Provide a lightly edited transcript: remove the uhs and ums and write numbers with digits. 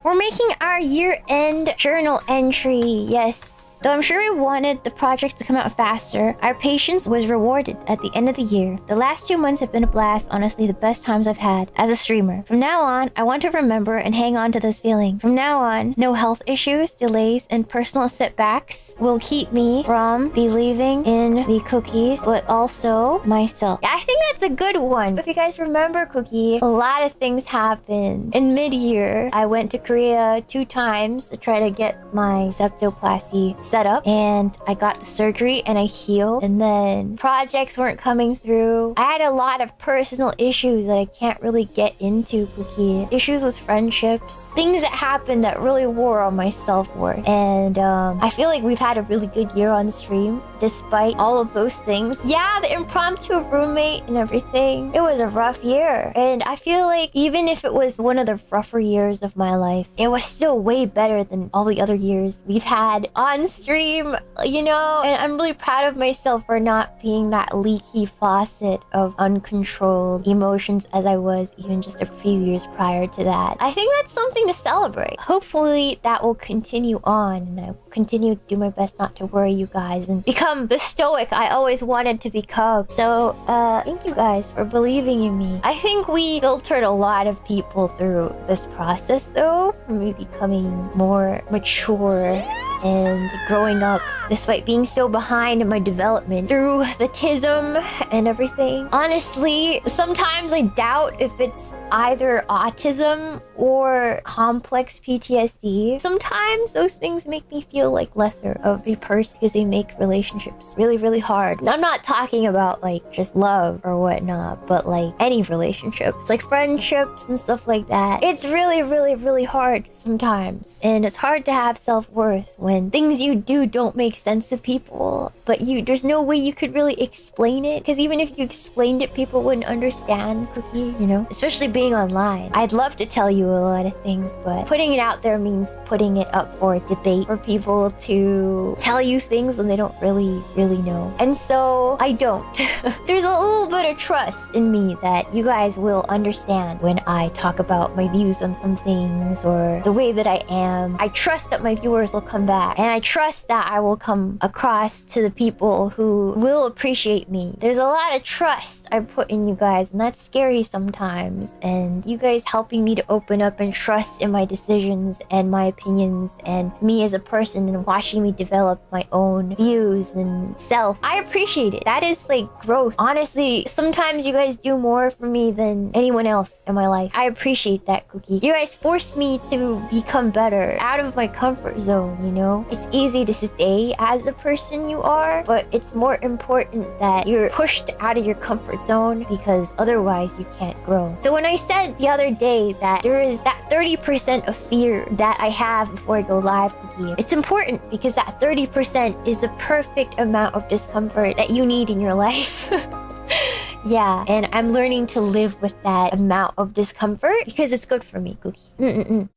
We're making our year-end journal entry, yes. Though I'm sure we wanted the projects to come out faster, our patience was rewarded at the end of the year. The last 2 months have been a blast, honestly the best times I've had as a streamer. From now on, I want to remember and hang on to this feeling. From now on, no health issues, delays, and personal setbacks will keep me from believing in the cookies, but also myself. Yeah, I think that's a good one. If you guys remember, Cookie, a lot of things happened. In mid-year, I went to Korea 2 times to try to get my septoplasty set up, and I got the surgery and I healed, and then projects weren't coming through. I had a lot of personal issues that I can't really get into, Cookie. Issues with friendships, things that happened that really wore on my self-worth. And I feel like we've had a really good year on the stream despite all of those things. Yeah, the impromptu roommate and everything, it was a rough year, and I feel like even if it was one of the rougher years of my life, it was still way better than all the other years we've had on stream, you know? And I'm really proud of myself for not being that leaky faucet of uncontrolled emotions as I was even just a few years prior to that. I think that's something to celebrate. Hopefully that will continue on, and I will continue to do my best not to worry you guys and become the stoic I always wanted to become. So thank you guys for believing in me. I think we filtered a lot of people through this process though, for me becoming more mature and growing up despite being so behind in my development through the tism and everything. Honestly, sometimes I doubt if it's either autism or complex PTSD. Sometimes those things make me feel like lesser of a person because they make relationships really, really hard. And I'm not talking about like just love or whatnot, but like any relationships, like friendships and stuff like that. It's really, really, really hard sometimes. And it's hard to have self-worth when things you do don't make sense to people, but there's no way you could really explain it, because even if you explained it, people wouldn't understand, Cookie, you know? Especially being online. I'd love to tell you a lot of things, but putting it out there means putting it up for debate, for people to tell you things when they don't really know. And so I don't. There's a little bit of trust in me that you guys will understand when I talk about my views on some things or the way that I am. I trust that my viewers will come back, and I trust that I will come across to the people who will appreciate me. There's a lot of trust I put in you guys, and that's scary sometimes. And you guys helping me to open up and trust in my decisions and my opinions and me as a person, and watching me develop my own views and self. I appreciate it. That is like growth. Honestly, sometimes you guys do more for me than anyone else in my life. I appreciate that, Cookie. You guys forced me to become better out of my comfort zone, you know? It's easy to stay as the person you are, but it's more important that you're pushed out of your comfort zone, because otherwise you can't grow. So when I said the other day that there is that 30% of fear that I have before I go live, Cookie, it's important because that 30% is the perfect amount of discomfort that you need in your life. Yeah, and I'm learning to live with that amount of discomfort because it's good for me, Cookie.